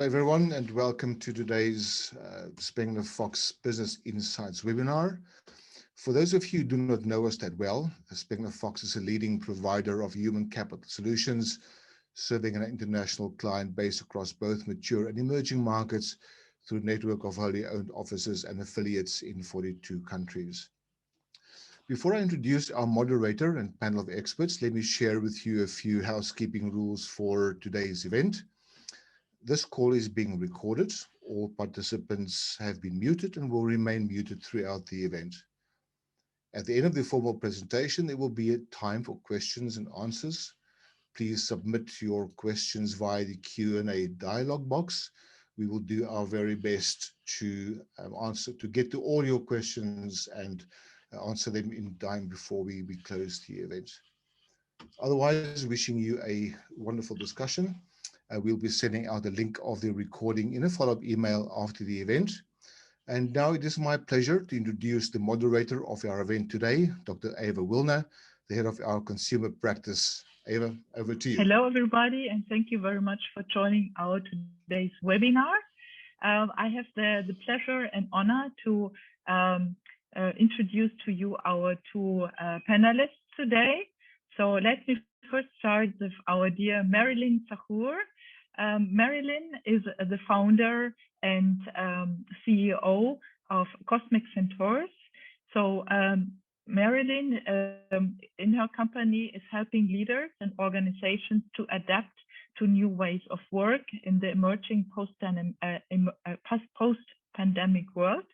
everyone, and welcome to today's SpenglerFox Business Insights webinar. For those of you who do not know us that well, SpenglerFox is a leading provider of human capital solutions, serving an international client base across both mature and emerging markets through a network of wholly owned offices and affiliates in 42 countries. Before I introduce our moderator and panel of experts, let me share with you a few housekeeping rules for today's event. This call is being recorded. All participants have been muted and will remain muted throughout the event. At the end of the formal presentation, there will be a time for questions and answers. Please submit your questions via the Q&A dialog box. We will do our very best to get to all your questions and answer them in time before we close the event. Otherwise, wishing you a wonderful discussion. We'll be sending out a link of the recording in a follow-up email after the event. And now it is my pleasure to introduce the moderator of our event today, Dr. Eva Wilner, the head of our consumer practice. Eva, over to you. Hello, everybody, and thank you very much for joining our today's webinar. I have the pleasure and honor to introduce to you our two panelists today. So let me first start with our dear Marilyn Zakhour. Marilyn is the founder and CEO of Cosmic Centaurs. So Marilyn, in her company, is helping leaders and organizations to adapt to new ways of work in the emerging post-pandemic world.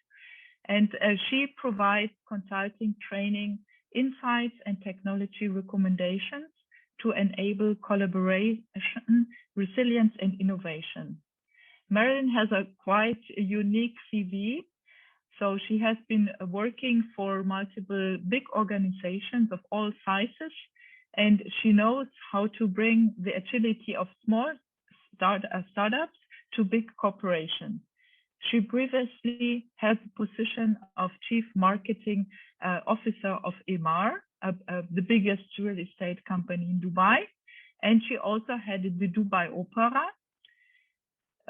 And she provides consulting, training, insights, and technology recommendations to enable collaboration, resilience, and innovation. Marilyn has a quite unique CV. So she has been working for multiple big organizations of all sizes, and she knows how to bring the agility of small startups to big corporations. She previously held the position of Chief Marketing Officer of EMAAR, the biggest real estate company in Dubai, and she also headed the Dubai Opera.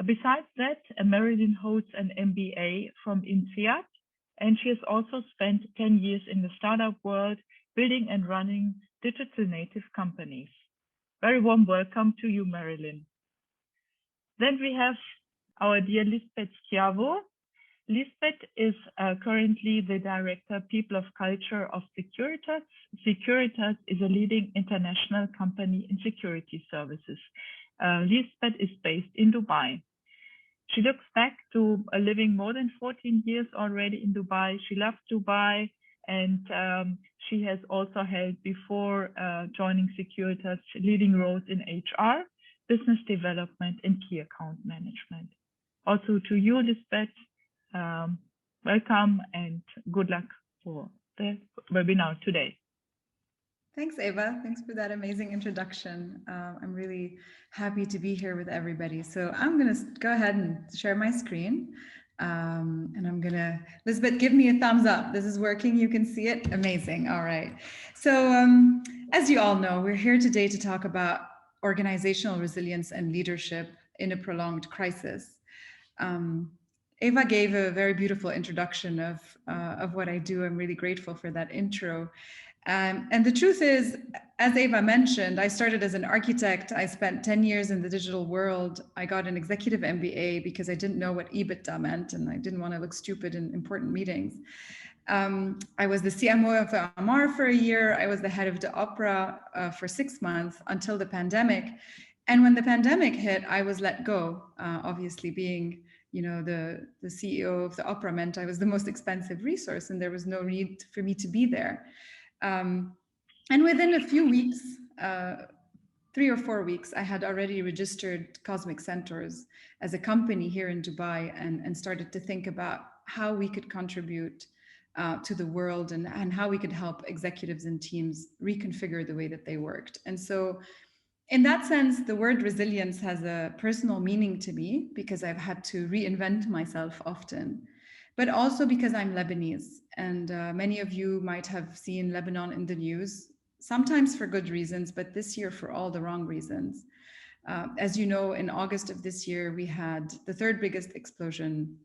Besides that, Marilyn holds an MBA from INSEAD, and she has also spent 10 years in the startup world, building and running digital native companies. Very warm welcome to you, Marilyn. Then we have our dear Lisbeth Schiavo. Lisbeth is currently the Director, People of Culture of Securitas. Securitas is a leading international company in security services. Lisbeth is based in Dubai. She looks back to living more than 14 years already in Dubai. She loves Dubai, and she has also held, before joining Securitas, leading roles in HR, business development, and key account management. Also to you, Lisbeth, welcome and good luck for the webinar today. Thanks, Eva. Thanks for that amazing introduction. I'm really happy to be here with everybody. So I'm going to go ahead and share my screen. And I'm going to, Lisbeth, give me a thumbs up. This is working. You can see it. Amazing. All right. So as you all know, we're here today to talk about organizational resilience and leadership in a prolonged crisis. Eva gave a very beautiful introduction of what I do. I'm really grateful for that intro. And the truth is, as Eva mentioned, I started as an architect. I spent 10 years in the digital world. I got an executive MBA because I didn't know what EBITDA meant, and I didn't want to look stupid in important meetings. I was the CMO of EMAAR for a year. I was the head of the opera for 6 months until the pandemic. And when the pandemic hit, I was let go. Obviously, being the CEO of the opera meant I was the most expensive resource, and there was no need for me to be there. And within a few weeks, 3 or 4 weeks, I had already registered Cosmic Centaurs as a company here in Dubai, and started to think about how we could contribute to the world, and how we could help executives and teams reconfigure the way that they worked. And so in that sense, the word resilience has a personal meaning to me, because I've had to reinvent myself often. But also because I'm Lebanese, and many of you might have seen Lebanon in the news, sometimes for good reasons, but this year for all the wrong reasons. As you know, in August of this year, we had the third biggest explosion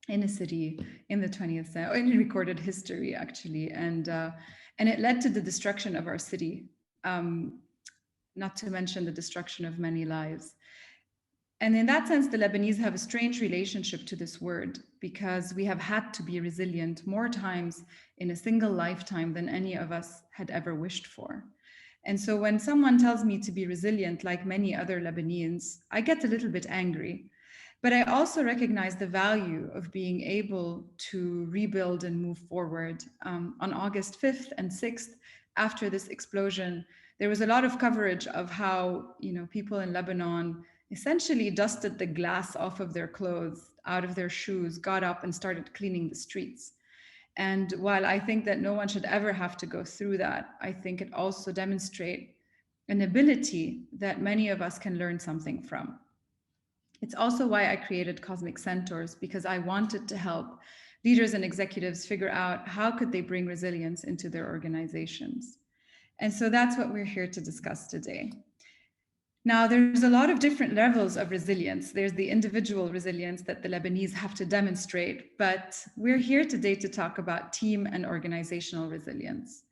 in a city in the 20th century, in recorded history, actually. And it led to the destruction of our city, not to mention the destruction of many lives. And in that sense, the Lebanese have a strange relationship to this word, because we have had to be resilient more times in a single lifetime than any of us had ever wished for. And so when someone tells me to be resilient, like many other Lebanese, I get a little bit angry. But I also recognize the value of being able to rebuild and move forward. On August 5th and 6th, after this explosion, there was a lot of coverage of how, people in Lebanon essentially dusted the glass off of their clothes, out of their shoes, got up and started cleaning the streets. And while I think that no one should ever have to go through that, I think it also demonstrates an ability that many of us can learn something from. It's also why I created Cosmic Centaurs, because I wanted to help leaders and executives figure out how could they bring resilience into their organizations. And so that's what we're here to discuss today. Now, there's a lot of different levels of resilience. There's the individual resilience that the Lebanese have to demonstrate, but we're here today to talk about team and organizational resilience.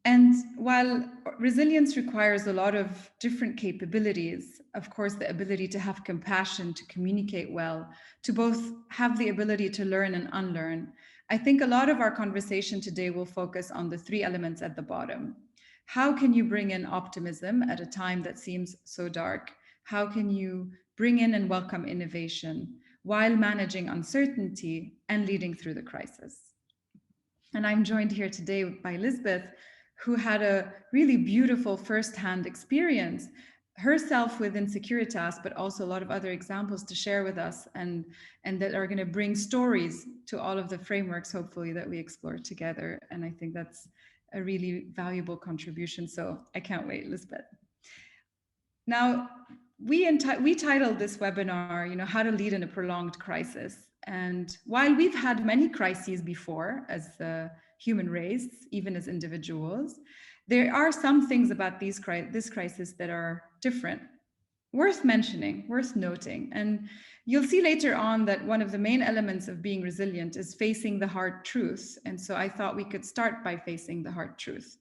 And while resilience requires a lot of different capabilities, of course, the ability to have compassion, to communicate well, to both have the ability to learn and unlearn, I think a lot of our conversation today will focus on the three elements at the bottom. How can you bring in optimism at a time that seems so dark? How can you bring in and welcome innovation while managing uncertainty and leading through the crisis? And I'm joined here today by Lisbeth, who had a really beautiful firsthand experience herself within Securitas, but also a lot of other examples to share with us, and that are going to bring stories to all of the frameworks, hopefully, that we explore together. And I think that's a really valuable contribution. So I can't wait, Lisbeth. Now, we titled this webinar, how to lead in a prolonged crisis. And while we've had many crises before as the human race, even as individuals, there are some things about this crisis that are different, worth mentioning, worth noting. And you'll see later on that one of the main elements of being resilient is facing the hard truth. And so I thought we could start by facing the hard truth.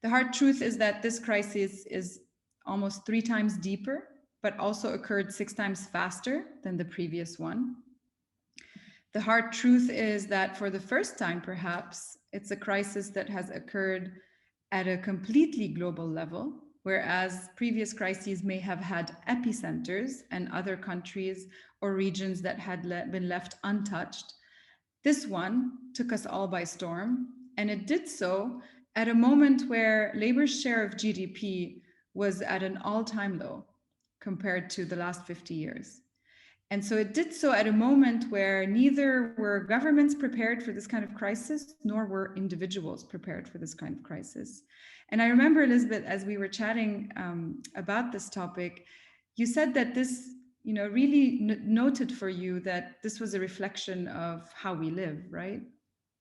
The hard truth is that this crisis is almost 3 times deeper, but also occurred 6 times faster than the previous one. The hard truth is that for the first time, perhaps, it's a crisis that has occurred at a completely global level, whereas previous crises may have had epicenters and other countries or regions that had been left untouched. This one took us all by storm, and it did so at a moment where labor's share of GDP was at an all-time low compared to the last 50 years. And so it did so at a moment where neither were governments prepared for this kind of crisis, nor were individuals prepared for this kind of crisis. And I remember, Elizabeth, as we were chatting about this topic, you said that this, really noted for you that this was a reflection of how we live, right?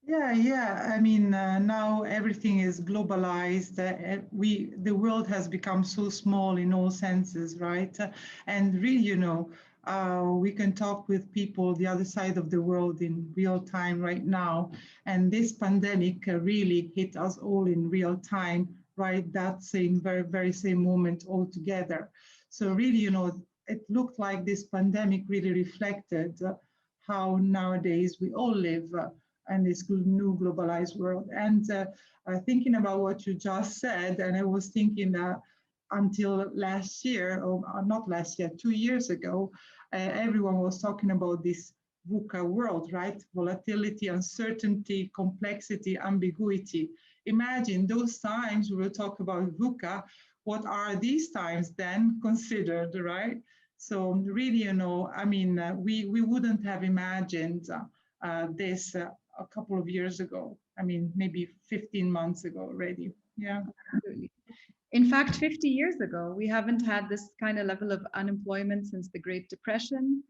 Yeah. I mean, now everything is globalized. The world has become so small in all senses, right? And really, we can talk with people the other side of the world in real time right now. And this pandemic really hit us all in real time, right? That same, very, very same moment all together. So really, it looked like this pandemic really reflected how nowadays we all live in this new globalized world. And thinking about what you just said, and I was thinking that until last year, or not last year, 2 years ago, everyone was talking about this VUCA world, right? Volatility, uncertainty, complexity, ambiguity. Imagine those times we will talk about VUCA. What are these times then considered, right? So really, I mean, we wouldn't have imagined this a couple of years ago. I mean, maybe 15 months ago already. Yeah. Absolutely. In fact, 50 years ago, we haven't had this kind of level of unemployment since the Great Depression.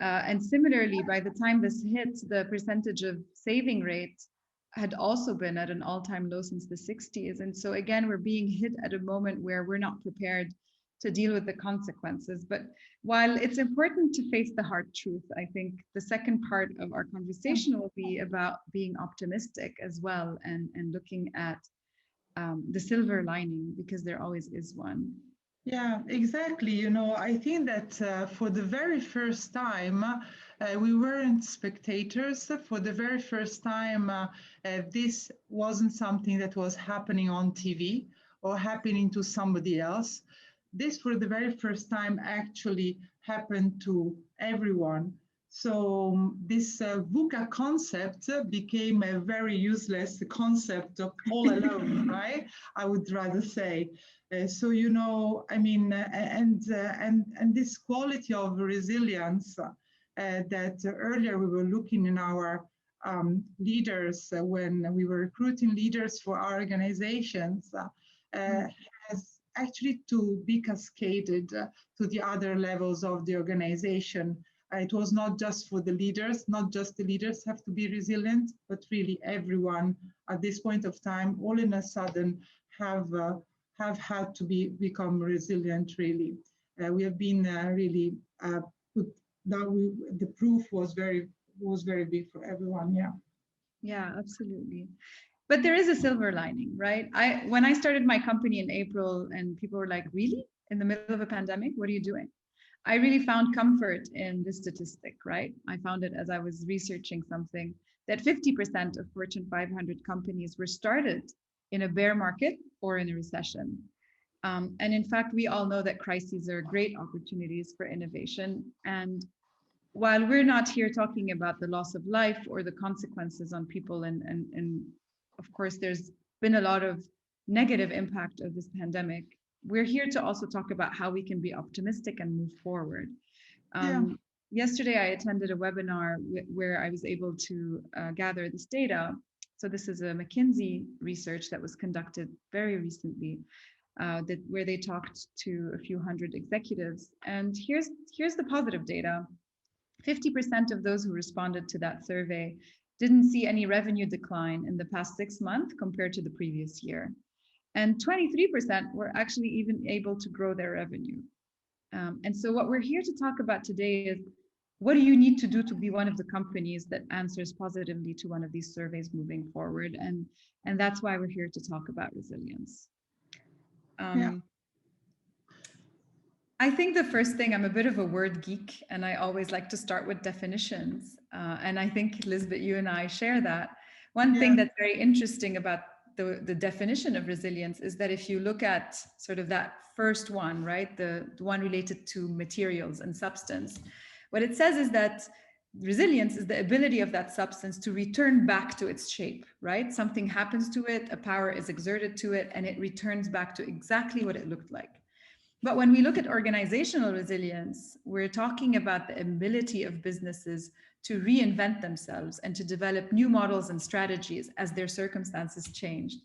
And similarly, by the time this hit, the percentage of saving rate had also been at an all-time low since the 60s. And so again, we're being hit at a moment where we're not prepared to deal with the consequences. But while it's important to face the hard truth, I think the second part of our conversation will be about being optimistic as well, and looking at the silver lining, because there always is one. Yeah, exactly. You know, I think that for the very first time, we weren't spectators. For the very first time, this wasn't something that was happening on TV or happening to somebody else. This, for the very first time, actually happened to everyone. So this VUCA concept became a very useless concept of all alone, right? I would rather say. So you know, I mean, and this quality of resilience that earlier we were looking in our leaders when we were recruiting leaders for our organizations has actually to be cascaded to the other levels of the organization. It was not just for the leaders, not just the leaders have to be resilient, but really everyone at this point of time, all in a sudden, have had to become resilient. Really, we have been really put down. The proof was very big for everyone. Yeah. Yeah, absolutely. But there is a silver lining, right? When I started my company in April, and people were like, "Really? In the middle of a pandemic, what are you doing?" I really found comfort in this statistic, right? I found it as I was researching something that 50% of Fortune 500 companies were started in a bear market or in a recession. And in fact, we all know that crises are great opportunities for innovation. And while we're not here talking about the loss of life or the consequences on people, and of course, there's been a lot of negative impact of this pandemic, we're here to also talk about how we can be optimistic and move forward. Yesterday, I attended a webinar where I was able to gather this data. So this is a McKinsey research that was conducted very recently, where they talked to a few hundred executives. And here's the positive data. 50% of those who responded to that survey didn't see any revenue decline in the past 6 months compared to the previous year. And 23% were actually even able to grow their revenue. And so what we're here to talk about today is, what do you need to do to be one of the companies that answers positively to one of these surveys moving forward? And that's why we're here to talk about resilience. I think the first thing, I'm a bit of a word geek, and I always like to start with definitions. And I think, Lisbeth, you and I share that. One thing that's very interesting about the definition of resilience is that if you look at sort of that first one, right, the one related to materials and substance, what it says is that resilience is the ability of that substance to return back to its shape, right? Something happens to it, a power is exerted to it, and it returns back to exactly what it looked like. But when we look at organizational resilience, we're talking about the ability of businesses to reinvent themselves and to develop new models and strategies as their circumstances changed.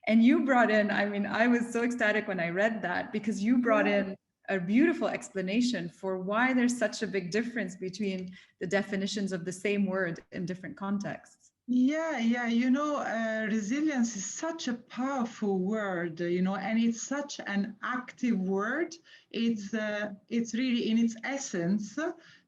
And you brought in, I mean, I was so ecstatic when I read that, because you brought in a beautiful explanation for why there's such a big difference between the definitions of the same word in different contexts. Yeah, you know, resilience is such a powerful word, you know, and it's such an active word. It's really, in its essence,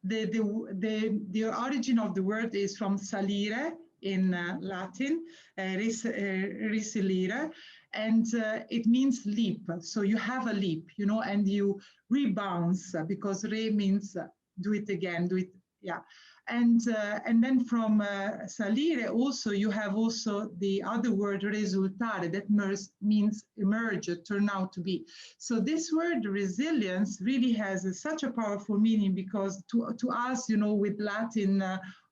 the origin of the word is from salire in Latin, risalire, and it means leap. So you have a leap, you know, and you rebound, because re means do it again, do it, yeah. And then from salire also, you have also the other word resultare, that means emerge, turn out to be. So this word resilience really has such a powerful meaning, because to us, you know, with Latin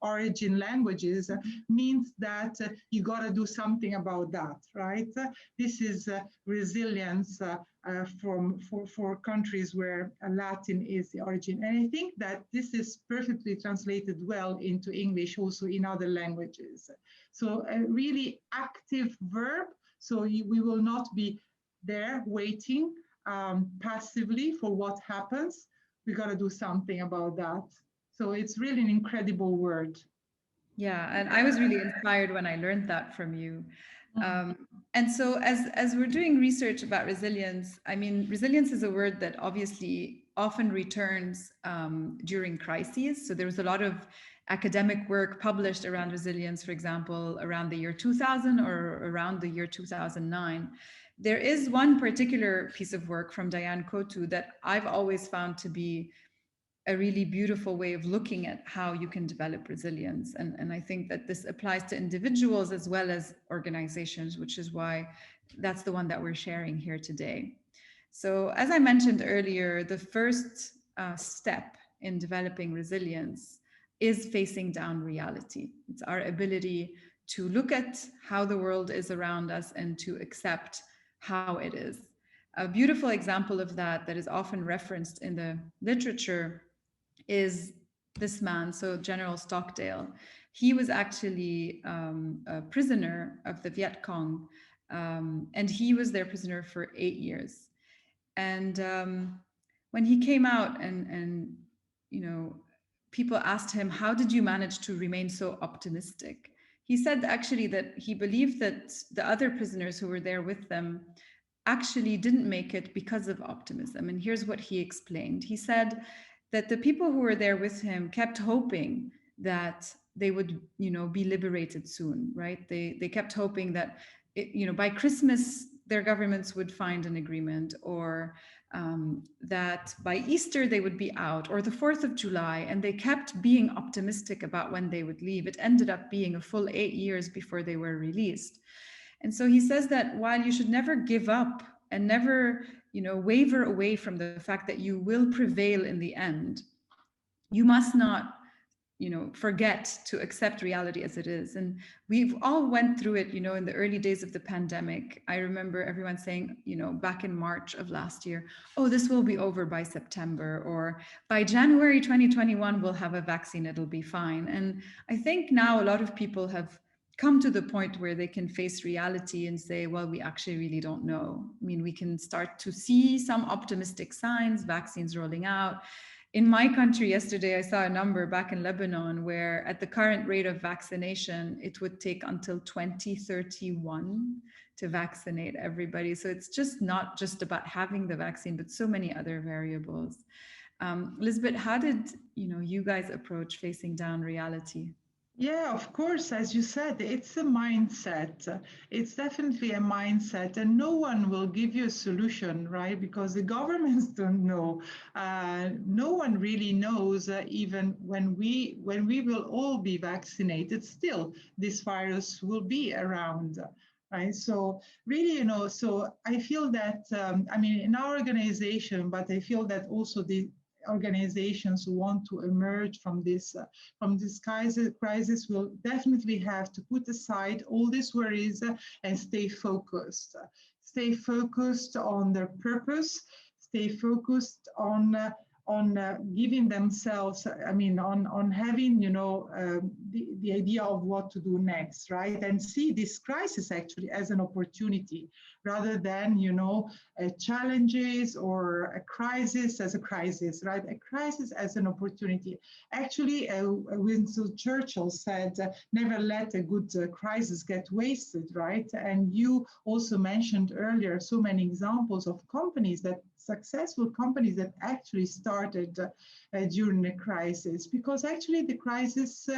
origin languages, means that you got to do something about that, right? This is resilience for countries where Latin is the origin. And I think that this is perfectly translated well into English, also in other languages. So a really active verb. So we will not be there waiting passively for what happens. We got to do something about that. So it's really an incredible word. Yeah, and I was really inspired when I learned that from you. And so as we're doing research about resilience, I mean, resilience is a word that obviously often returns during crises. So there was a lot of academic work published around resilience, for example, around the year 2000 or around the year 2009. There is one particular piece of work from Diane Kotu that I've always found to be a really beautiful way of looking at how you can develop resilience. And I think that this applies to individuals as well as organizations, which is why that's the one that we're sharing here today. So as I mentioned earlier, the first step in developing resilience is facing down reality. It's our ability to look at how the world is around us and to accept how it is. A beautiful example of that is often referenced in the literature is this man, so General Stockdale. He was actually a prisoner of the Viet Cong, and he was their prisoner for 8 years. And when he came out and you know, people asked him, how did you manage to remain so optimistic? He said actually that he believed that the other prisoners who were there with them actually didn't make it because of optimism. And here's what he explained. He said that the people who were there with him kept hoping that they would, you know, be liberated soon, right? They kept hoping that, you know, by Christmas, their governments would find an agreement, or that by Easter they would be out, or the 4th of July, and they kept being optimistic about when they would leave. It ended up being a full 8 years before they were released. And so he says that while you should never give up and never, you know, waver away from the fact that you will prevail in the end, you must not, you know, forget to accept reality as it is. And we've all went through it, you know, in the early days of the pandemic. I remember everyone saying, you know, back in March of last year, oh, this will be over by September, or by January 2021, we'll have a vaccine, it'll be fine. And I think now a lot of people have come to the point where they can face reality and say, well, we actually really don't know. I mean, we can start to see some optimistic signs, vaccines rolling out. In my country yesterday, I saw a number back in Lebanon where at the current rate of vaccination, it would take until 2031 to vaccinate everybody. So it's just not just about having the vaccine, but so many other variables. Lisbeth, how did you guys approach facing down reality? Yeah, of course, as you said, it's a mindset. It's definitely a mindset, and no one will give you a solution, right? Because the governments don't know. No one really knows, even when we will all be vaccinated, still this virus will be around. Right. So really, so I feel that, I mean, in our organization, but I feel that also the organizations who want to emerge from this crisis will definitely have to put aside all these worries and stay focused. Stay focused on their purpose. Stay focused on giving themselves, I mean, on having, the idea of what to do next, right? And see this crisis actually as an opportunity rather than, challenges or a crisis as a crisis, right? A crisis as an opportunity. Actually, Winston Churchill said, never let a good crisis get wasted, right? And you also mentioned earlier so many examples of companies successful companies that actually started during the crisis, because actually the crisis,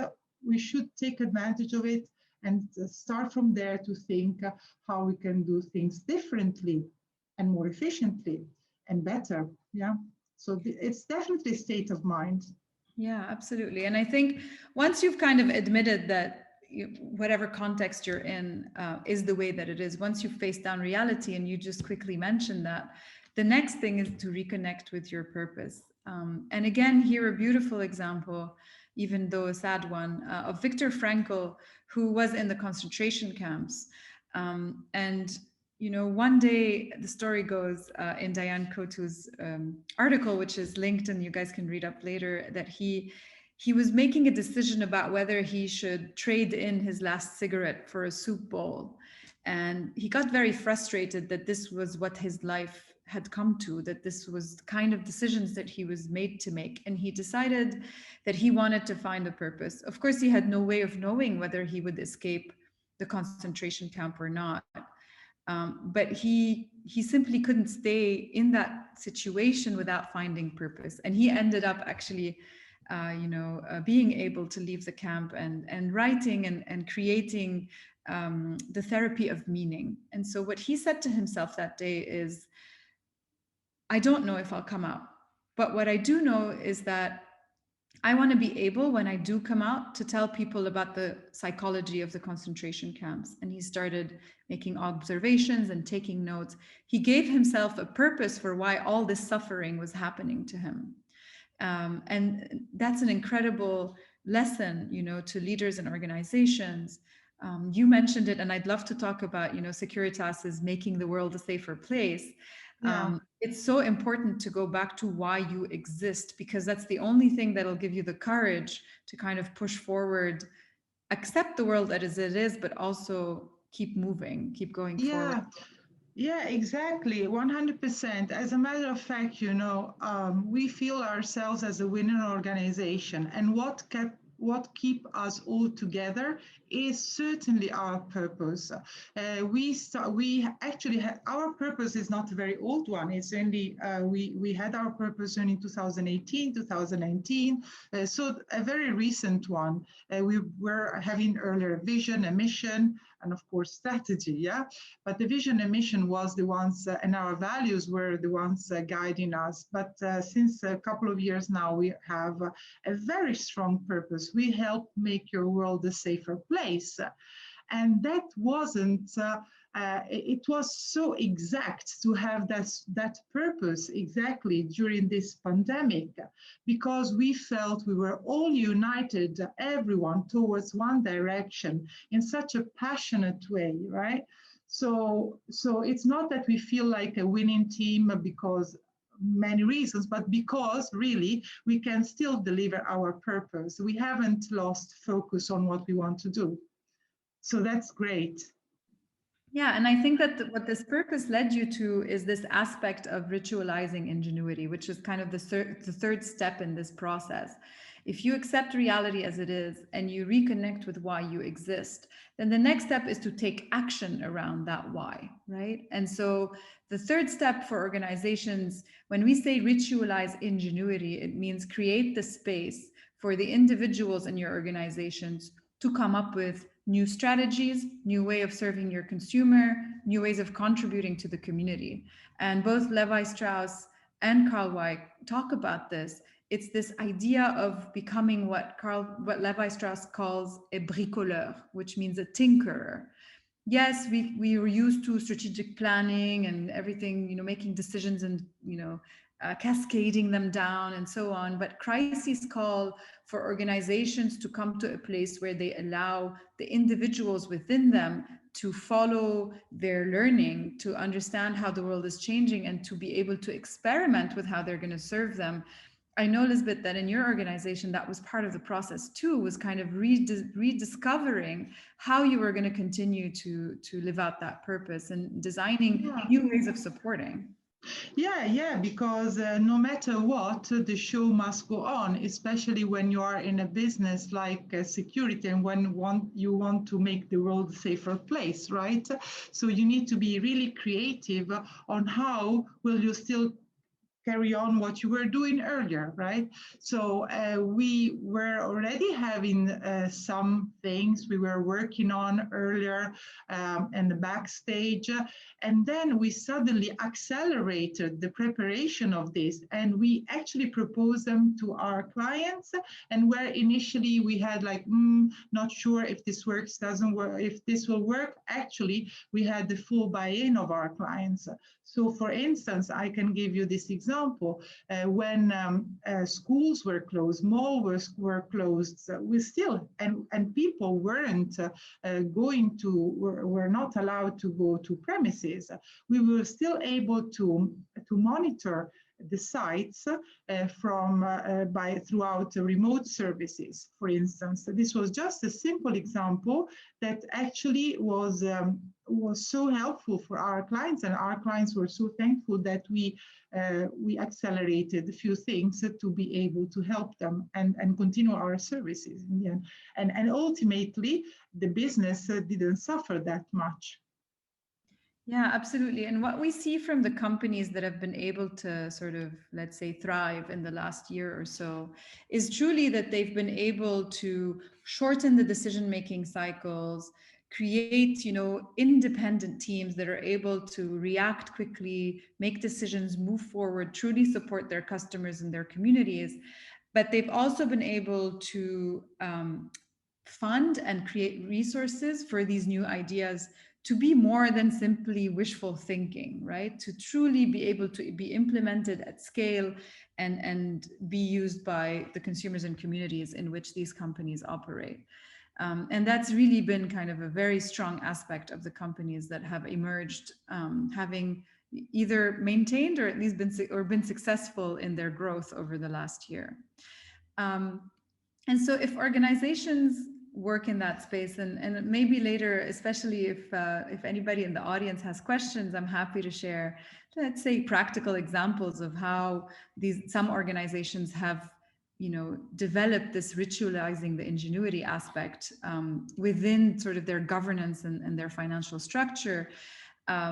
we should take advantage of it and start from there to think how we can do things differently and more efficiently and better. Yeah. So it's definitely a state of mind. Yeah, absolutely. And I think once you've kind of admitted that whatever context you're in is the way that it is, once you face down reality, and you just quickly mentioned that, the next thing is to reconnect with your purpose. And again, here a beautiful example, even though a sad one, of Viktor Frankl, who was in the concentration camps. And one day, the story goes in Diane Kotu's article, which is linked and you guys can read up later, that he was making a decision about whether he should trade in his last cigarette for a soup bowl. And he got very frustrated that this was what his life had come to, that this was the kind of decisions that he was made to make. And he decided that he wanted to find a purpose. Of course, he had no way of knowing whether he would escape the concentration camp or not. But he simply couldn't stay in that situation without finding purpose. And he ended up actually, being able to leave the camp and writing and creating the therapy of meaning. And so what he said to himself that day is, I don't know if I'll come out, but what I do know is that I want to be able, when I do come out, to tell people about the psychology of the concentration camps. And he started making observations and taking notes. He gave himself a purpose for why all this suffering was happening to him. And that's an incredible lesson, to leaders and organizations. You mentioned it, and I'd love to talk about, Securitas is making the world a safer place. Yeah. It's so important to go back to why you exist, because that's the only thing that'll give you the courage to kind of push forward, accept the world as it is, but also keep moving, keep going forward. Yeah, exactly. 100%. As a matter of fact, we feel ourselves as a winner organization, and what keep us all together is certainly our purpose. We actually had our purpose is not a very old one. It's only we had our purpose only in 2018, 2019, so a very recent one. We were having earlier vision, a mission, and of course strategy. Yeah, but the vision and mission was the ones, and our values were the ones guiding us. But since a couple of years now, we have a very strong purpose. We help make your world a safer place. And that wasn't, it was so exact to have that purpose exactly during this pandemic, because we felt we were all united, everyone towards one direction in such a passionate way, right? So it's not that we feel like a winning team because many reasons, but because really we can still deliver our purpose. We haven't lost focus on what we want to do. So that's great. Yeah, and I think that what this purpose led you to is this aspect of ritualizing ingenuity, which is kind of the third step in this process. If you accept reality as it is and you reconnect with why you exist, then the next step is to take action around that why, right? And so the third step for organizations, when we say ritualize ingenuity, it means create the space for the individuals in your organizations to come up with new strategies, new way of serving your consumer, new ways of contributing to the community. And both Levi Strauss and Carl Weick talk about this. It's this idea of becoming what Levi Strauss calls a bricoleur, which means a tinkerer. Yes, we were used to strategic planning and everything, making decisions and, cascading them down and so on. But crises call for organizations to come to a place where they allow the individuals within them to follow their learning, to understand how the world is changing, and to be able to experiment with how they're going to serve them. I know, Lisbeth, that in your organization, that was part of the process too, was kind of rediscovering how you were going to continue to live out that purpose and designing new ways of supporting. Yeah, because no matter what, the show must go on, especially when you are in a business like security and when you want to make the world a safer place, right? So you need to be really creative on how will you still carry on what you were doing earlier, right? So we were already having some things we were working on earlier in the backstage, and then we suddenly accelerated the preparation of this, and we actually proposed them to our clients, and where initially we had like, not sure if this works, doesn't work, if this will work, actually we had the full buy-in of our clients. So for instance, I can give you this example. When schools were closed, malls were closed, we still, and people weren't were not allowed to go to premises. We were still able to monitor the sites throughout remote services, for instance. This was just a simple example that actually was so helpful for our clients, and our clients were so thankful that we accelerated a few things to be able to help them and continue our services. And ultimately, the business didn't suffer that much. Yeah, absolutely. And what we see from the companies that have been able to sort of, let's say, thrive in the last year or so is truly that they've been able to shorten the decision-making cycles, create, independent teams that are able to react quickly, make decisions, move forward, truly support their customers and their communities. But they've also been able to fund and create resources for these new ideas to be more than simply wishful thinking, right? To truly be able to be implemented at scale and be used by the consumers and communities in which these companies operate. And that's really been kind of a very strong aspect of the companies that have emerged, having either maintained or at least been successful in their growth over the last year. And so if organizations work in that space, and maybe later, especially if anybody in the audience has questions, I'm happy to share, let's say, practical examples of how some organizations have developed this ritualizing the ingenuity aspect within sort of their governance and their financial structure.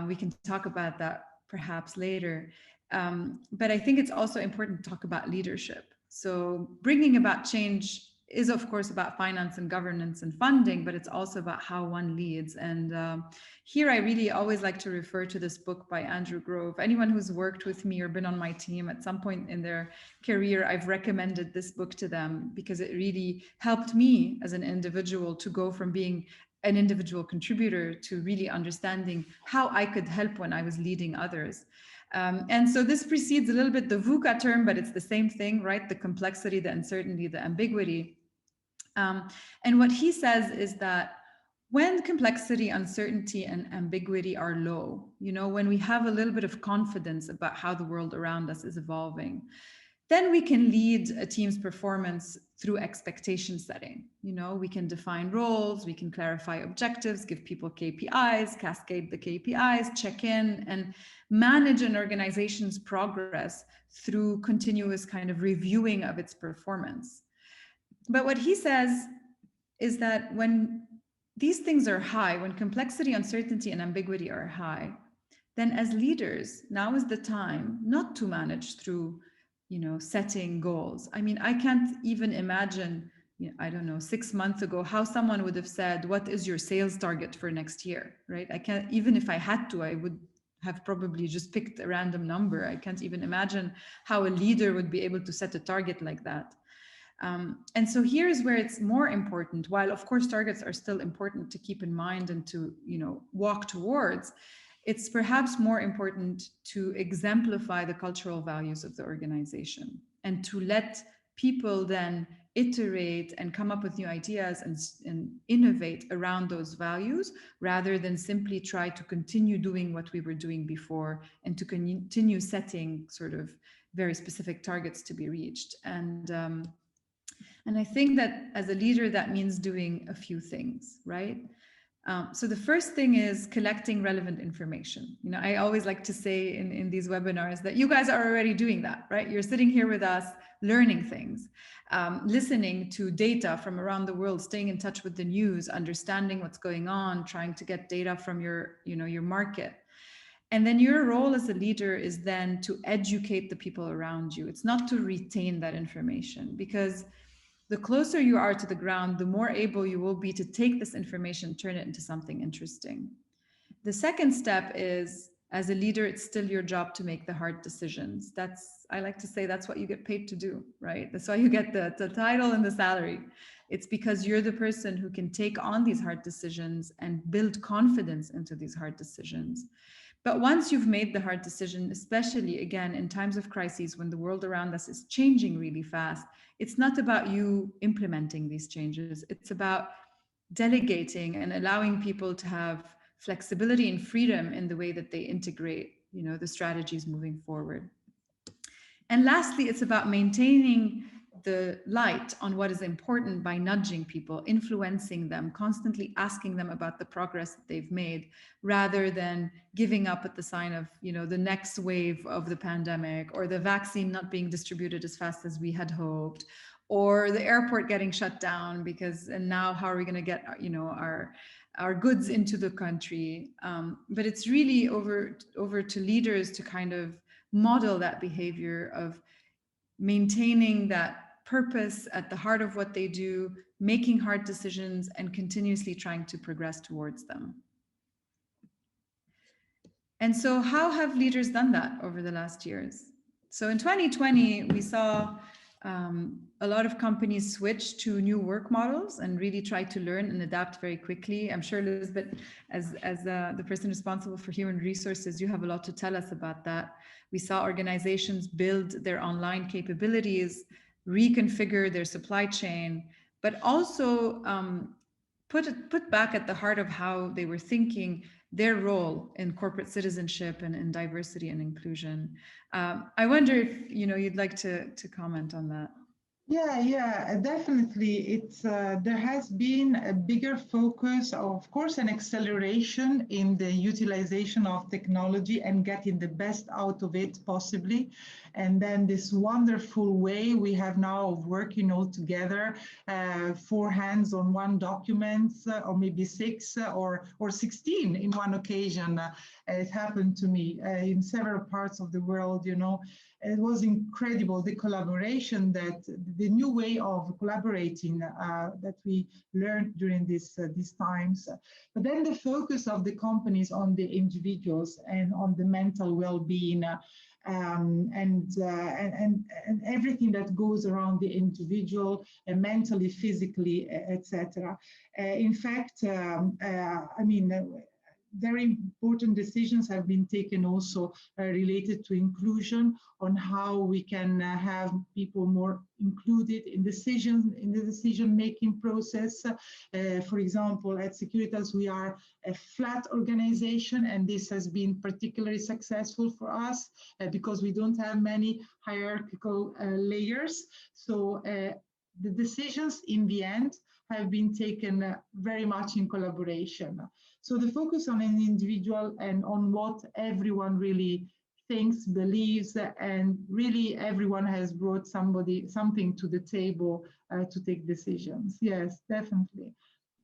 We can talk about that perhaps later. But I think it's also important to talk about leadership. So bringing about change is, of course, about finance and governance and funding, but it's also about how one leads. And here I really always like to refer to this book by Andrew Grove. Anyone who's worked with me or been on my team at some point in their career, I've recommended this book to them because it really helped me as an individual to go from being an individual contributor to really understanding how I could help when I was leading others. And so this precedes a little bit the VUCA term, but it's the same thing, right? The complexity, the uncertainty, the ambiguity. And what he says is that when complexity, uncertainty, and ambiguity are low, when we have a little bit of confidence about how the world around us is evolving, then we can lead a team's performance through expectation setting. We can define roles, we can clarify objectives, give people KPIs, cascade the KPIs, check in, and manage an organization's progress through continuous kind of reviewing of its performance. But what he says is that when these things are high, when complexity, uncertainty, and ambiguity are high, then as leaders, now is the time not to manage through setting goals. I mean, I can't even imagine, I don't know, 6 months ago, how someone would have said, what is your sales target for next year, right? I can't, even if I had to, I would have probably just picked a random number. I can't even imagine how a leader would be able to set a target like that. And so here's where it's more important, while of course targets are still important to keep in mind and to walk towards, it's perhaps more important to exemplify the cultural values of the organization and to let people then iterate and come up with new ideas and innovate around those values, rather than simply try to continue doing what we were doing before and to continue setting sort of very specific targets to be reached. And I think that as a leader, that means doing a few things, right? So the first thing is collecting relevant information. I always like to say in these webinars that you guys are already doing that, right? You're sitting here with us, learning things, listening to data from around the world, staying in touch with the news, understanding what's going on, trying to get data from your market. And then your role as a leader is then to educate the people around you. It's not to retain that information, because the closer you are to the ground, the more able you will be to take this information, turn it into something interesting. The second step is, as a leader, it's still your job to make the hard decisions. I like to say that's what you get paid to do, right? That's why you get the title and the salary. It's because you're the person who can take on these hard decisions and build confidence into these hard decisions. But once you've made the hard decision, especially again in times of crises when the world around us is changing really fast, it's not about you implementing these changes. It's about delegating and allowing people to have flexibility and freedom in the way that they integrate, the strategies moving forward. And lastly, it's about maintaining the light on what is important by nudging people, influencing them, constantly asking them about the progress that they've made, rather than giving up at the sign of, the next wave of the pandemic, or the vaccine not being distributed as fast as we had hoped, or the airport getting shut down and now how are we going to get, our our goods into the country. But it's really over to leaders to kind of model that behavior of maintaining that purpose at the heart of what they do, making hard decisions, and continuously trying to progress towards them. And so how have leaders done that over the last years? So in 2020, we saw a lot of companies switch to new work models and really try to learn and adapt very quickly. I'm sure, Elizabeth, as the person responsible for human resources, you have a lot to tell us about that. We saw organizations build their online capabilities, reconfigure their supply chain, but also put back at the heart of how they were thinking their role in corporate citizenship and in diversity and inclusion. I wonder if you'd like to comment on that. Yeah, definitely. It's there has been a bigger focus, of course, an acceleration in the utilization of technology and getting the best out of it possibly. And then this wonderful way we have now of working all together, 4 hands on one document, or maybe 6 or 16 in one occasion. It happened to me in several parts of the world, It was incredible, the collaboration, the new way of collaborating that we learned during these times. But then the focus of the companies on the individuals and on the mental well-being and everything that goes around the individual, mentally, physically, etc. In fact, very important decisions have been taken also related to inclusion, on how we can have people more included in the decision-making process. For example, at Securitas, we are a flat organization, and this has been particularly successful for us because we don't have many hierarchical layers. So the decisions in the end have been taken very much in collaboration. So the focus on an individual and on what everyone really thinks, believes, and really everyone has brought something to the table to take decisions. Yes, definitely.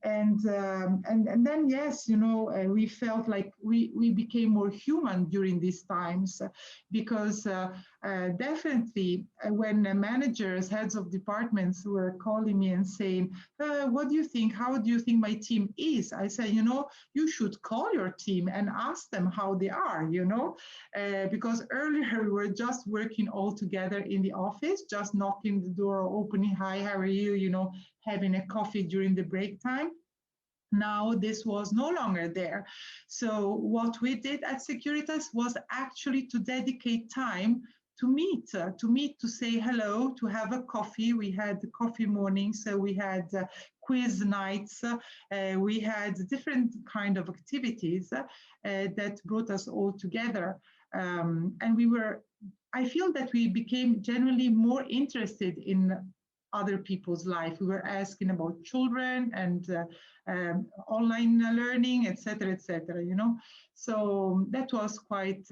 And then, yes, we felt like we became more human during these times, because definitely when managers, heads of departments were calling me and saying, what do you think? How do you think my team is? I said, you should call your team and ask them how they are, because earlier we were just working all together in the office, just knocking the door, opening, hi, how are you, having a coffee during the break time. Now this was no longer there. So what we did at Securitas was actually to dedicate time to meet, to say hello, to have a coffee. We had coffee mornings, so we had quiz nights, we had different kind of activities that brought us all together. And I feel that we became generally more interested in other people's life. We were asking about children and online learning, etc., So that was quite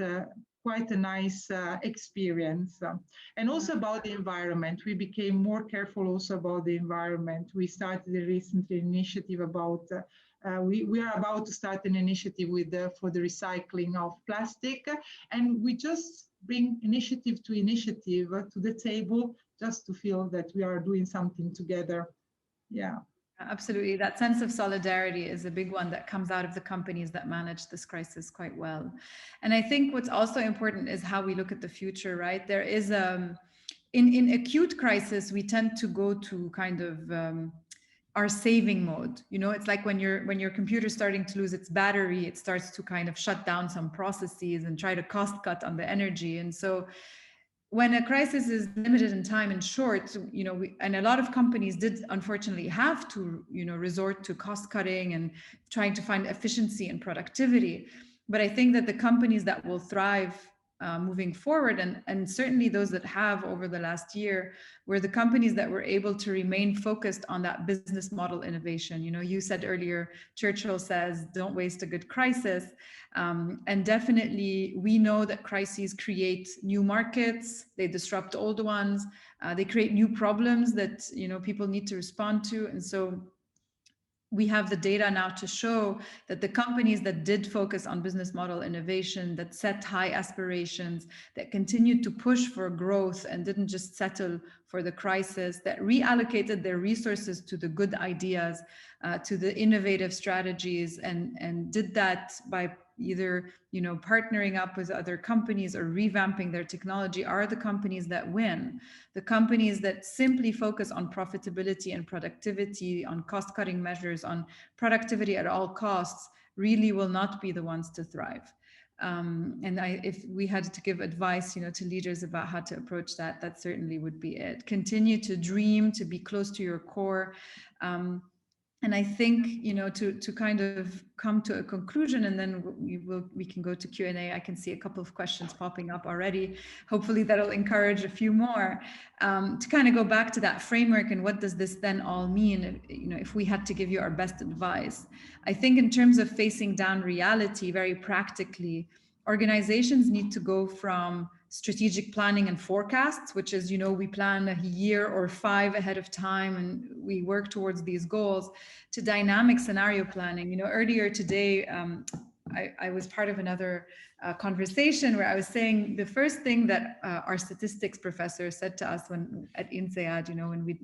a nice experience. And also about the environment. We became more careful also about the environment. We started a recent initiative about we are about to start an initiative for the recycling of plastic, and we just bring initiative to the table, just to feel that we are doing something together. Yeah. Absolutely. That sense of solidarity is a big one that comes out of the companies that manage this crisis quite well. And I think what's also important is how we look at the future, right? There is in acute crisis, we tend to go to kind of our saving mode. It's like when your computer's starting to lose its battery, it starts to kind of shut down some processes and try to cost cut on the energy. And so when a crisis is limited in time and short, and a lot of companies did unfortunately have to, resort to cost cutting and trying to find efficiency and productivity. But I think that the companies that will thrive moving forward, and certainly those that have over the last year, were the companies that were able to remain focused on that business model innovation. You said earlier, Churchill says, don't waste a good crisis. And definitely we know that crises create new markets, they disrupt old ones, they create new problems that people need to respond to. And so we have the data now to show that the companies that did focus on business model innovation, that set high aspirations, that continued to push for growth and didn't just settle for the crisis, that reallocated their resources to the good ideas, to the innovative strategies, and did that by either partnering up with other companies or revamping their technology, are the companies that win. The companies that simply focus on profitability and productivity, on cost-cutting measures, on productivity at all costs, really will not be the ones to thrive. And if we had to give advice, to leaders about how to approach that, that certainly would be it. Continue to dream, to be close to your core. And I think, to kind of come to a conclusion, and then we can go to Q&A. I can see a couple of questions popping up already. Hopefully that'll encourage a few more. To kind of go back to that framework and what does this then all mean, if we had to give you our best advice. I think in terms of facing down reality, very practically, organizations need to go from strategic planning and forecasts, which is, we plan a year or 5 ahead of time and we work towards these goals, to dynamic scenario planning. Earlier today, I was part of another conversation where I was saying the first thing that our statistics professor said to us at INSEAD,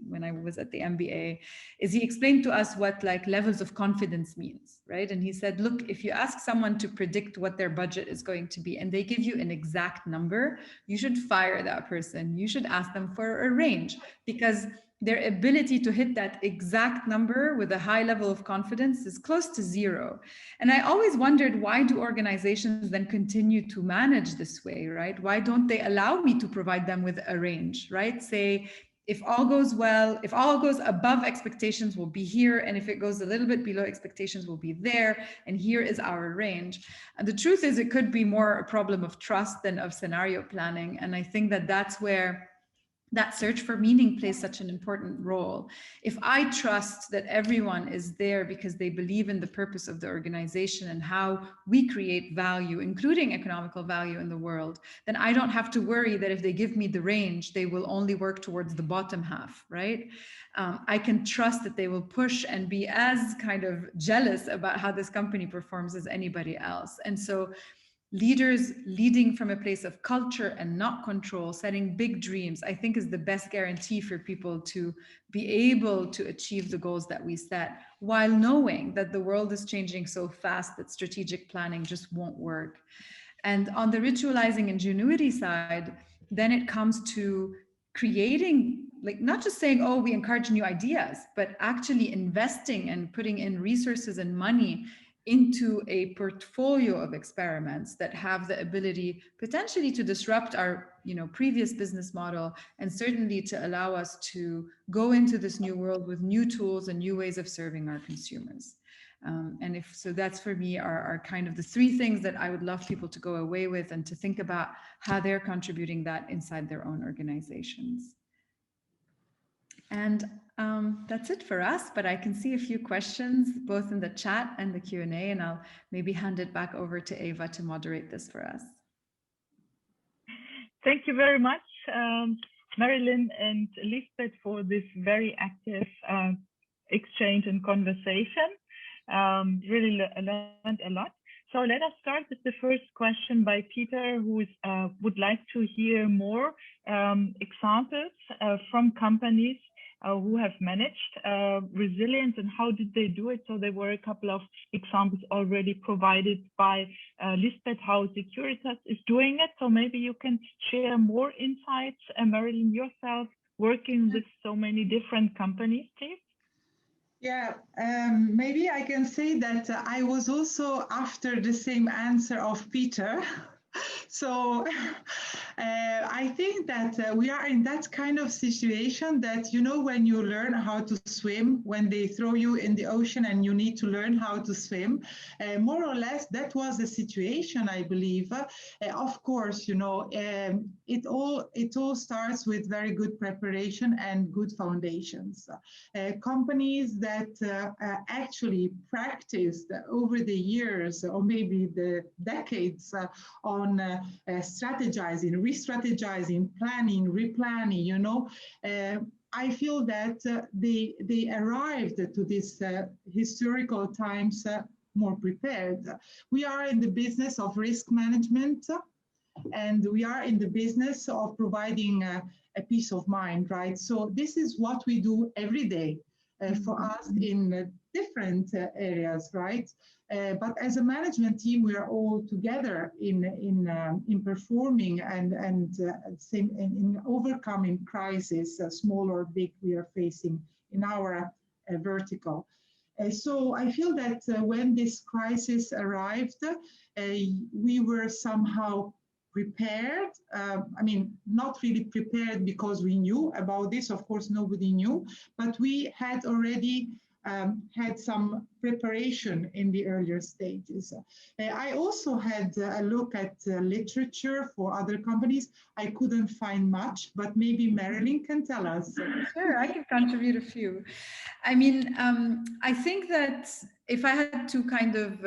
when I was at the MBA, is he explained to us what levels of confidence means, right? And he said, look, if you ask someone to predict what their budget is going to be and they give you an exact number, you should fire that person. You should ask them for a range, because their ability to hit that exact number with a high level of confidence is close to 0. And I always wondered, why do organizations then continue to manage this way, right? Why don't they allow me to provide them with a range, right? Say, if all goes well, if all goes above expectations, we'll be here. And if it goes a little bit below expectations, we'll be there. And here is our range. And the truth is, it could be more a problem of trust than of scenario planning. And I think that that's where that search for meaning plays such an important role. If I trust that everyone is there because they believe in the purpose of the organization and how we create value, including economical value in the world, then I don't have to worry that if they give me the range, they will only work towards the bottom half, right? I can trust that they will push and be as kind of jealous about how this company performs as anybody else. And so leaders leading from a place of culture and not control, setting big dreams, I think is the best guarantee for people to be able to achieve the goals that we set, while knowing that the world is changing so fast that strategic planning just won't work. And on the ritualizing ingenuity side, then it comes to creating, not just saying, oh, we encourage new ideas, but actually investing and putting in resources and money into a portfolio of experiments that have the ability potentially to disrupt our previous business model, and certainly to allow us to go into this new world with new tools and new ways of serving our consumers. And so that's for me are kind of the 3 things that I would love people to go away with, and to think about how they're contributing that inside their own organizations. And that's it for us, but I can see a few questions both in the chat and the Q&A, and I'll maybe hand it back over to Eva to moderate this for us. Thank you very much, Marilyn and Lisbeth, for this very active exchange and conversation. Really learned a lot. So let us start with the first question by Peter, who would like to hear more examples from companies who have managed resilience, and how did they do it. So there were a couple of examples already provided by Lisbeth, how Securitas is doing it. So maybe you can share more insights, Marilyn, yourself working with so many different companies, please. Yeah, maybe I can say that I was also after the same answer of Peter. So I think that we are in that kind of situation that, when you learn how to swim, when they throw you in the ocean and you need to learn how to swim, more or less, that was the situation, I believe. Of course, it all starts with very good preparation and good foundations. Companies that actually practiced over the years, or maybe the decades, on strategizing, re-strategizing, planning, replanning, I feel that they arrived to this historical times more prepared. We are in the business of risk management, and we are in the business of providing a peace of mind, right? So this is what we do every day for us in different areas, right? But as a management team, we are all together in performing and in overcoming crises, small or big, we are facing in our vertical. So I feel that when this crisis arrived, we were somehow prepared. I mean, not really prepared because we knew about this. Of course, nobody knew, but we had already had some preparation in the earlier stages. I also had a look at literature for other companies. I couldn't find much, but maybe Marilyn can tell us. Sure, I can contribute a few. I mean, I think that if I had to kind of,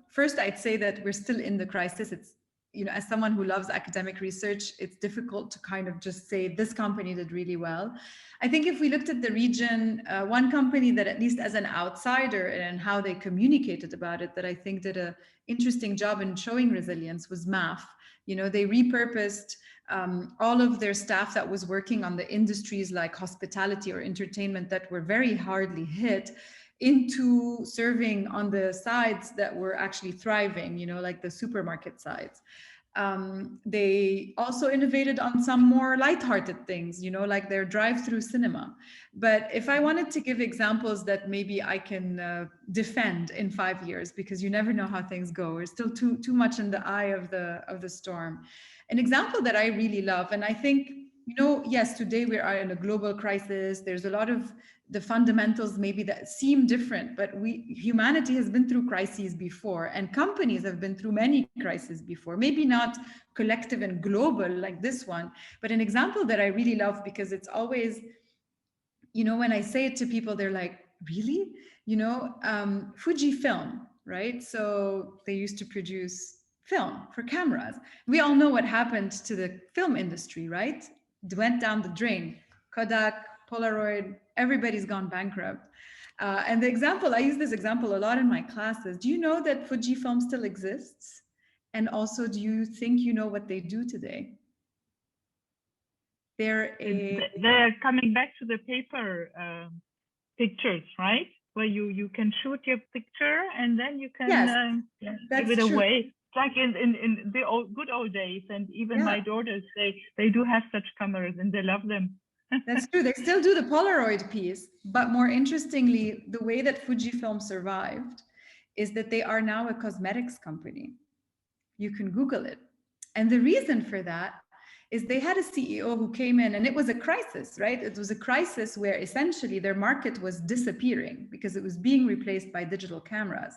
first I'd say that we're still in the crisis. It's, you know, as someone who loves academic research, it's difficult to kind of just say this company did really well. I think if we looked at the region, one company that at least as an outsider and how they communicated about it, that I think did an interesting job in showing resilience was MAF. You know, they repurposed all of their staff that was working on the industries like hospitality or entertainment that were very hardly hit into serving on the sides that were actually thriving, you know, like the supermarket sides. They also innovated on some more lighthearted things, you know, like their drive-through cinema. But if I wanted to give examples that maybe I can defend in 5 years, because you never know how things go, we're still too much in the eye of the storm. An example that I really love, and I think, you know, yes, today we are in a global crisis. There's a lot of the fundamentals maybe that seem different, but humanity has been through crises before, and companies have been through many crises before, maybe not collective and global like this one, but an example that I really love, because it's always, you know, when I say it to people, they're like, really? You know, Fujifilm, right? So they used to produce film for cameras. We all know what happened to the film industry, right? It went down the drain. Kodak, Polaroid, everybody's gone bankrupt. And the example, I use this example a lot in my classes. Do you know that Fujifilm still exists? And also, do you think you know what they do today? They're coming back to the paper pictures, right? Where you can shoot your picture and then you can give it away. Like in the good old days, and even my daughters, they do have such cameras and they love them. That's true. They still do the Polaroid piece, but more interestingly, the way that Fujifilm survived is that they are now a cosmetics company. You can Google it. And the reason for that is they had a CEO who came in, and it was a crisis, right? It was a crisis where essentially their market was disappearing because it was being replaced by digital cameras.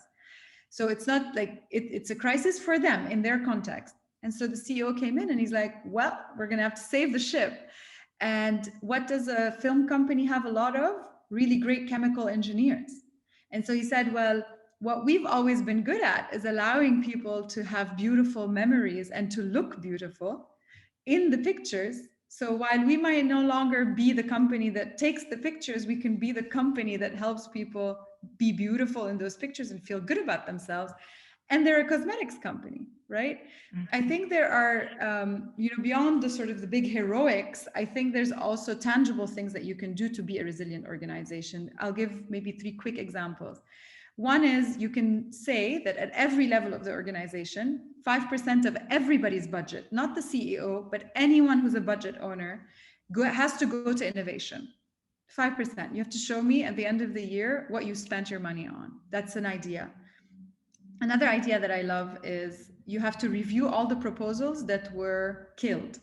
So it's not like it's a crisis for them in their context. And so the CEO came in and he's like, well, we're going to have to save the ship. And what does a film company have a lot of? Really great chemical engineers. And so he said, well, what we've always been good at is allowing people to have beautiful memories and to look beautiful in the pictures. So while we might no longer be the company that takes the pictures, we can be the company that helps people be beautiful in those pictures and feel good about themselves. And they're a cosmetics company, right? Mm-hmm. I think there are, you know, beyond the sort of the big heroics, I think there's also tangible things that you can do to be a resilient organization. I'll give maybe 3 quick examples. One is you can say that at every level of the organization, 5% of everybody's budget, not the CEO, but anyone who's a budget owner, has to go to innovation. 5%. You have to show me at the end of the year what you spent your money on. That's an idea. Another idea that I love is you have to review all the proposals that were killed.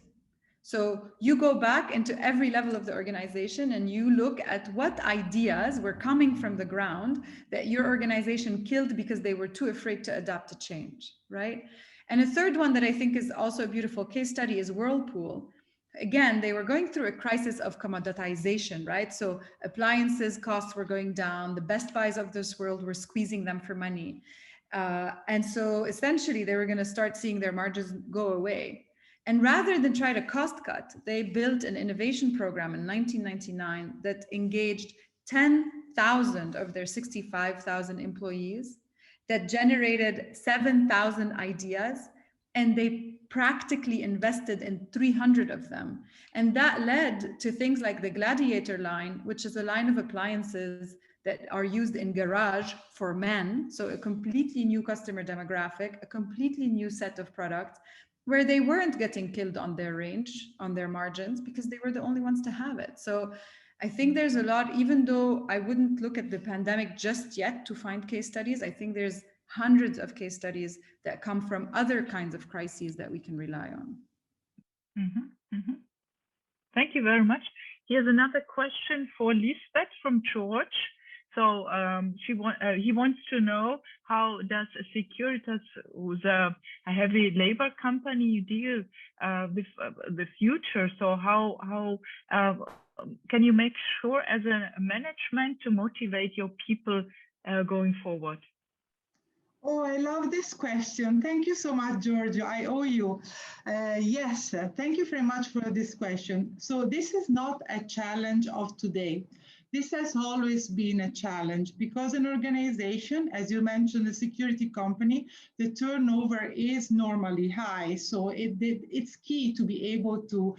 So you go back into every level of the organization and you look at what ideas were coming from the ground that your organization killed because they were too afraid to adapt to change, right? And a third one that I think is also a beautiful case study is Whirlpool. Again, they were going through a crisis of commoditization, right? So appliances costs were going down. The Best Buys of this world were squeezing them for money. And so essentially they were going to start seeing their margins go away. And rather than try to cost cut, they built an innovation program in 1999 that engaged 10,000 of their 65,000 employees, that generated 7,000 ideas, and they practically invested in 300 of them. And that led to things like the Gladiator line, which is a line of appliances that are used in garage for men. So a completely new customer demographic, a completely new set of products, where they weren't getting killed on their range, on their margins, because they were the only ones to have it. So I think there's a lot, even though I wouldn't look at the pandemic just yet to find case studies, I think there's hundreds of case studies that come from other kinds of crises that we can rely on. Thank you very much. Here's another question for Lisbeth from George. So he wants to know, how does Securitas, who's a heavy labor company, deal with the future? So how can you make sure as a management to motivate your people going forward? Oh, I love this question. Thank you so much, Giorgio. I owe you. Yes, thank you very much for this question. So this is not a challenge of today. This has always been a challenge because an organization, as you mentioned, a security company, the turnover is normally high. So it's key to be able to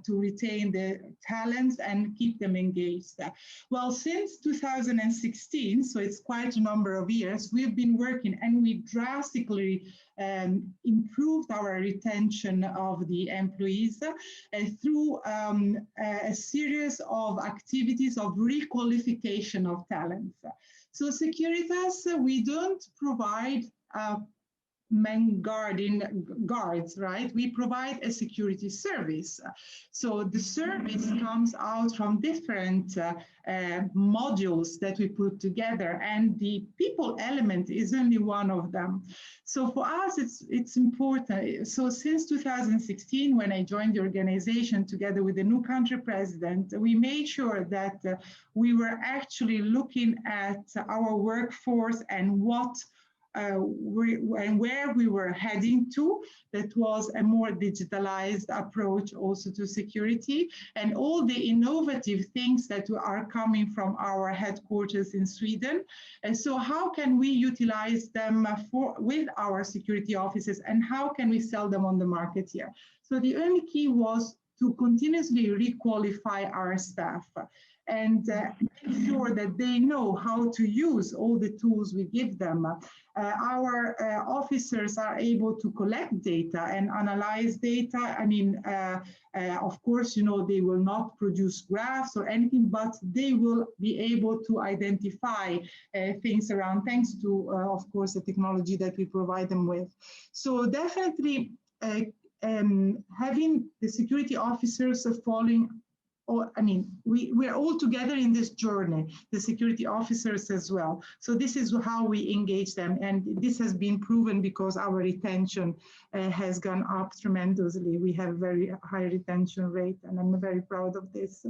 retain the talents and keep them engaged. Well, since 2016, so it's quite a number of years, we've been working and we drastically improved our retention of the employees through a series of activities of requalification of talents. So Securitas, we don't provide men guards, right? We provide a security service. So the service comes out from different modules that we put together, and the people element is only one of them. So for us, it's important. So since 2016, when I joined the organization together with the new country president, we made sure that we were actually looking at our workforce and what and where we were heading to. That was a more digitalized approach also to security, and all the innovative things that are coming from our headquarters in Sweden. And so how can we utilize them with our security offices, and how can we sell them on the market here? So the only key was to continuously requalify our staff and make sure that they know how to use all the tools we give them. Our officers are able to collect data and analyze data. I mean, of course, you know, they will not produce graphs or anything, but they will be able to identify things around, thanks to, of course, the technology that we provide them with. So definitely having the security officers following, I mean, we're all together in this journey, the security officers as well. So this is how we engage them. And this has been proven because our retention has gone up tremendously. We have a very high retention rate, and I'm very proud of this.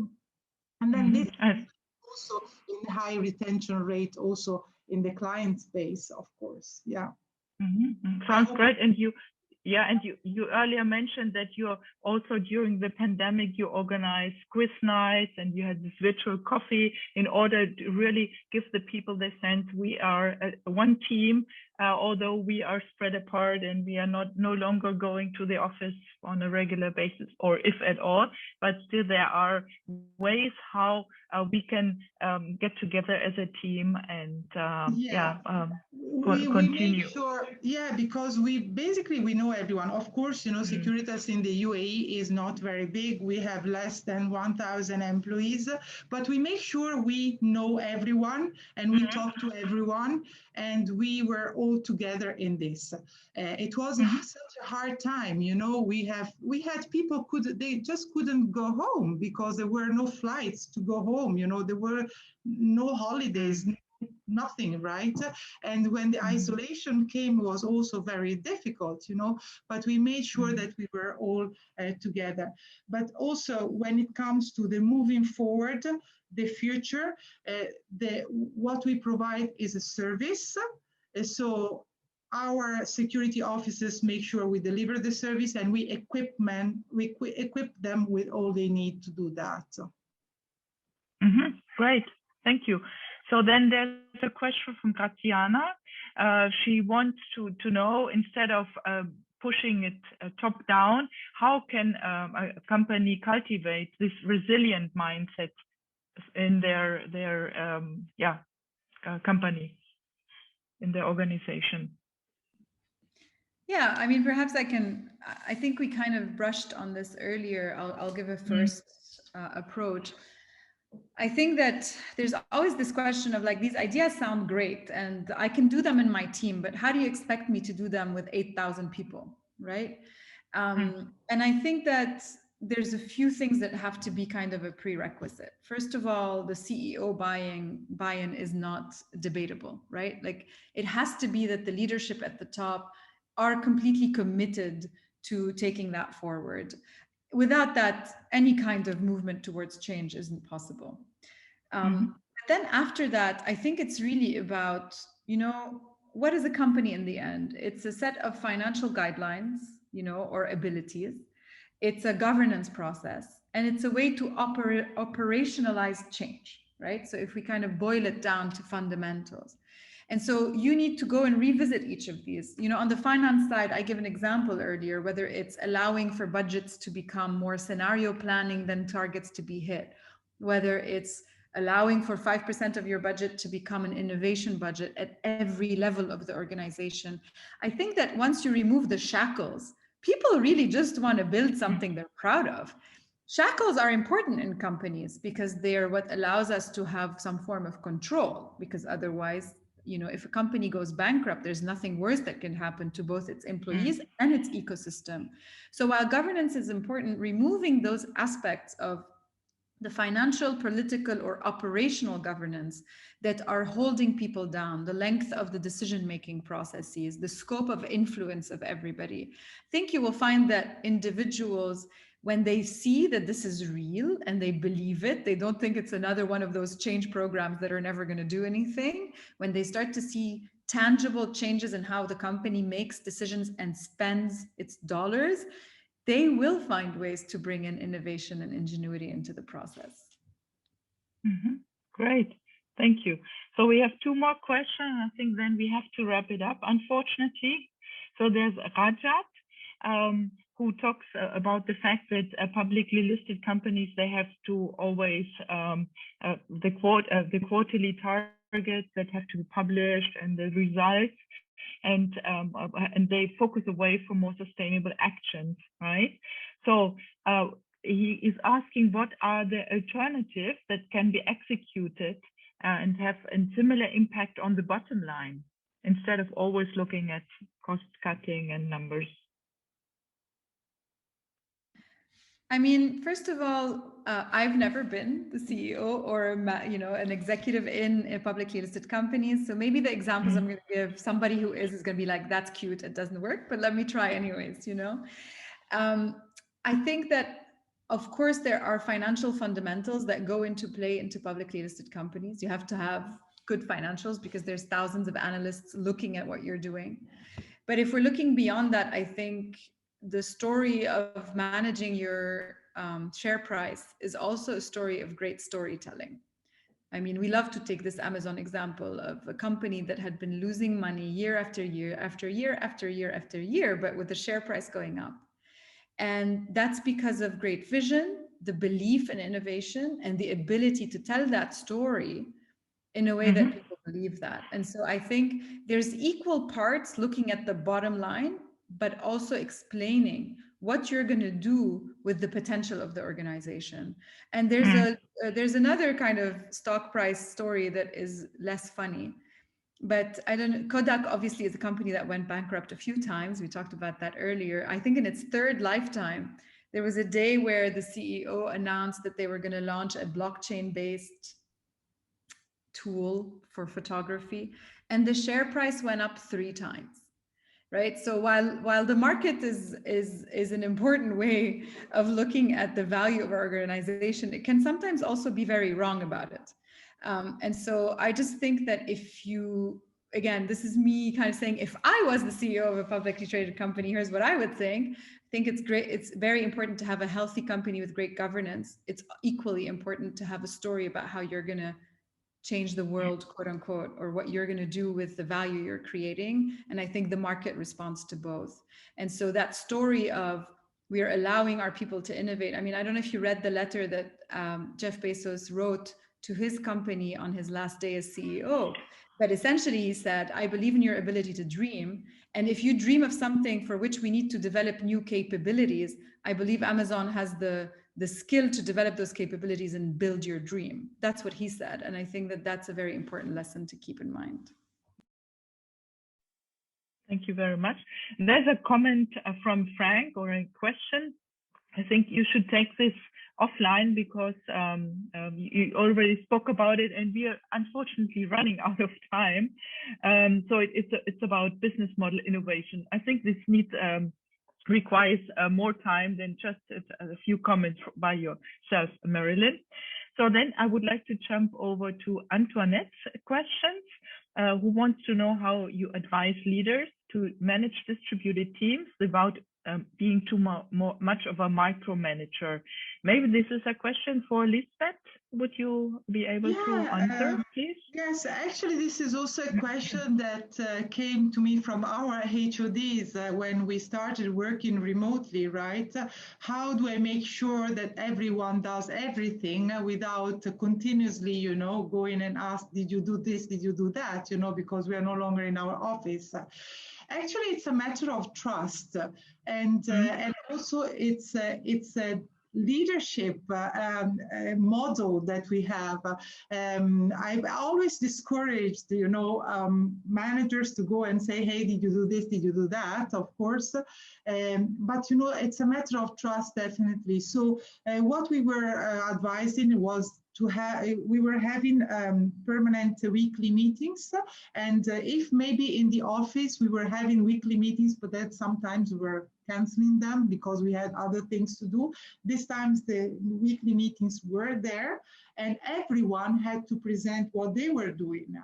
And then this also in the high retention rate, also in the client base, of course. Yeah. Sounds great. And you earlier mentioned that you also, during the pandemic, you organized quiz nights and you had this virtual coffee in order to really give the people the sense we are one team, although we are spread apart and we are no longer going to the office on a regular basis, or if at all, but still there are ways how we can get together as a team and continue. We make sure, because we know everyone. Of course, you know, Securitas in the UAE is not very big. We have less than 1,000 employees, but we make sure we know everyone and we talk to everyone, and we were all together in this. It was such a hard time, you know. We had people they just couldn't go home because there were no flights to go home. You know, there were no holidays. Nothing, right? And when the isolation came, it was also very difficult, you know, but we made sure that we were all together. But also when it comes to the moving forward, the future, what we provide is a service. So our security officers make sure we deliver the service and we equip them with all they need to do that. Great, thank you. So then there's a question from Graziana. She wants to know, instead of pushing it top down, how can a company cultivate this resilient mindset in their company, in their organization? Yeah, I mean, perhaps I think we kind of brushed on this earlier. I'll give a first approach. I think that there's always this question of like, these ideas sound great and I can do them in my team, but how do you expect me to do them with 8,000 people, right? And I think that there's a few things that have to be kind of a prerequisite. First of all, the CEO buy-in is not debatable, right? Like, it has to be that the leadership at the top are completely committed to taking that forward. Without that, any kind of movement towards change isn't possible. But then after that, I think it's really about, what is a company in the end? It's a set of financial guidelines, or abilities. It's a governance process, and it's a way to operationalize change, right? So if we kind of boil it down to fundamentals. And so you need to go and revisit each of these. On the finance side, I gave an example earlier, whether it's allowing for budgets to become more scenario planning than targets to be hit, whether it's allowing for 5% of your budget to become an innovation budget at every level of the organization. I think that once you remove the shackles, people really just want to build something they're proud of. Shackles are important in companies because they are what allows us to have some form of control, because otherwise, if a company goes bankrupt, there's nothing worse that can happen to both its employees and its ecosystem. So while governance is important, removing those aspects of the financial, political, or operational governance that are holding people down, the length of the decision-making processes, the scope of influence of everybody, I think you will find that individuals, when they see that this is real and they believe it, they don't think it's another one of those change programs that are never going to do anything. When they start to see tangible changes in how the company makes decisions and spends its dollars, they will find ways to bring in innovation and ingenuity into the process. Great, thank you. So we have two more questions. I think then we have to wrap it up, unfortunately. So there's Rajat, who talks about the fact that publicly listed companies, they have to always, the quarterly targets that have to be published and the results, and they focus away from more sustainable actions, right? So he is asking, what are the alternatives that can be executed and have a similar impact on the bottom line, instead of always looking at cost cutting and numbers? I mean, first of all, I've never been the CEO or an executive in a publicly listed companies. So maybe the examples I'm going to give, somebody who is going to be like, that's cute, it doesn't work, but let me try anyways. I think that, of course, there are financial fundamentals that go into play into publicly listed companies. You have to have good financials because there's thousands of analysts looking at what you're doing. But if we're looking beyond that, I think the story of managing your share price is also a story of great storytelling. I mean, we love to take this Amazon example of a company that had been losing money year after year after year after year after year, but with the share price going up. And that's because of great vision, the belief in innovation, and the ability to tell that story in a way that people believe that. And so I think there's equal parts looking at the bottom line, but also explaining what you're going to do with the potential of the organization. And there's another kind of stock price story that is less funny. But I don't know, Kodak obviously is a company that went bankrupt a few times. We talked about that earlier. I think in its third lifetime, there was a day where the CEO announced that they were going to launch a blockchain-based tool for photography, and the share price went up 3 times. Right. So while the market is an important way of looking at the value of our organization, it can sometimes also be very wrong about it. And so I just think that if you again, this is me kind of saying, if I was the CEO of a publicly traded company, here's what I would think. I think it's great. It's very important to have a healthy company with great governance. It's equally important to have a story about how you're going to change the world, quote unquote, or what you're going to do with the value you're creating. And I think the market responds to both. And so that story of we are allowing our people to innovate. I mean, I don't know if you read the letter that Jeff Bezos wrote to his company on his last day as CEO. But essentially, he said, I believe in your ability to dream. And if you dream of something for which we need to develop new capabilities, I believe Amazon has the skill to develop those capabilities and build your dream. That's what he said. And I think that that's a very important lesson to keep in mind. Thank you very much. There's a comment from Frank, or a question. I think you should take this offline because you already spoke about it, and we are unfortunately running out of time. So it's about business model innovation. I think this needs requires more time than just a few comments by yourself, Marilyn. So then I would like to jump over to Antoinette's questions, who wants to know how you advise leaders to manage distributed teams without being too much of a micromanager. Maybe this is a question for Lisbeth. Would you be able to answer, please? Yes, actually, this is also a question that came to me from our HODs when we started working remotely, right? How do I make sure that everyone does everything without continuously, you know, going and ask, did you do this, did you do that, you know, because we are no longer in our office. Actually, it's a matter of trust, and also it's a leadership model that we have. I've always discouraged, you know, managers to go and say, hey, did you do this? Did you do that? Of course. But, you know, it's a matter of trust, definitely. So what we were advising was we were having permanent weekly meetings, and if maybe in the office we were having weekly meetings, but that sometimes we were canceling them because we had other things to do. This times the weekly meetings were there, and everyone had to present what they were doing.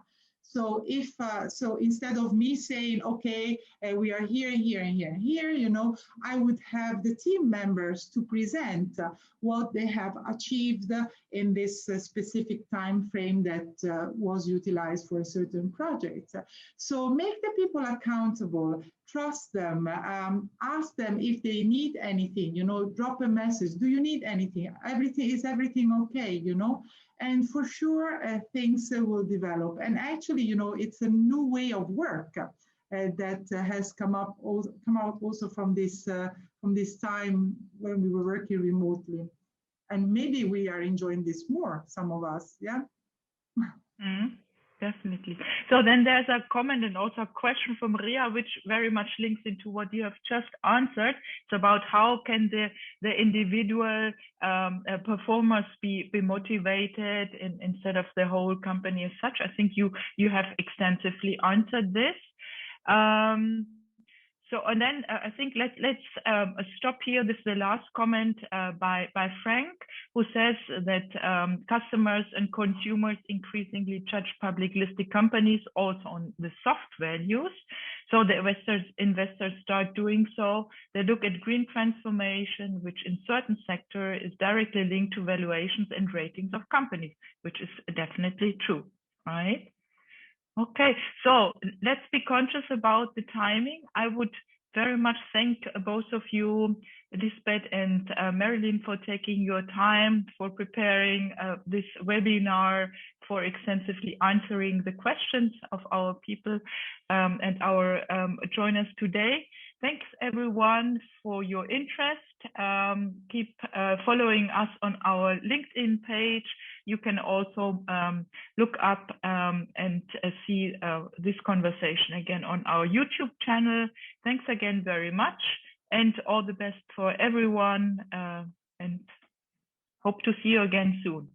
So if so, instead of me saying, okay, we are here, here, and here, and here, you know, I would have the team members to present what they have achieved in this specific time frame that was utilized for a certain project. So make the people accountable, trust them, ask them if they need anything, you know, drop a message. Do you need anything? Is everything okay, you know? And for sure, things will develop. And actually, you know, it's a new way of work that has come out also from this time when we were working remotely. And maybe we are enjoying this more, some of us, yeah? Definitely. So then there's a comment and also a question from Ria, which very much links into what you have just answered. It's about how can the individual performers be motivated instead of the whole company as such. I think you have extensively answered this. So, and then I think let's stop here. This is the last comment by Frank, who says that customers and consumers increasingly judge public listed companies also on the soft values. So the investors start doing so. They look at green transformation, which in certain sector is directly linked to valuations and ratings of companies, which is definitely true, right? Okay, so let's be conscious about the timing. I would very much thank both of you, Lisbeth and Marilyn, for taking your time, for preparing this webinar, for extensively answering the questions of our people and our joiners today. Thanks everyone for your interest. Keep following us on our LinkedIn page. You can also look up and see this conversation again on our YouTube channel. Thanks again very much, and all the best for everyone, and hope to see you again soon.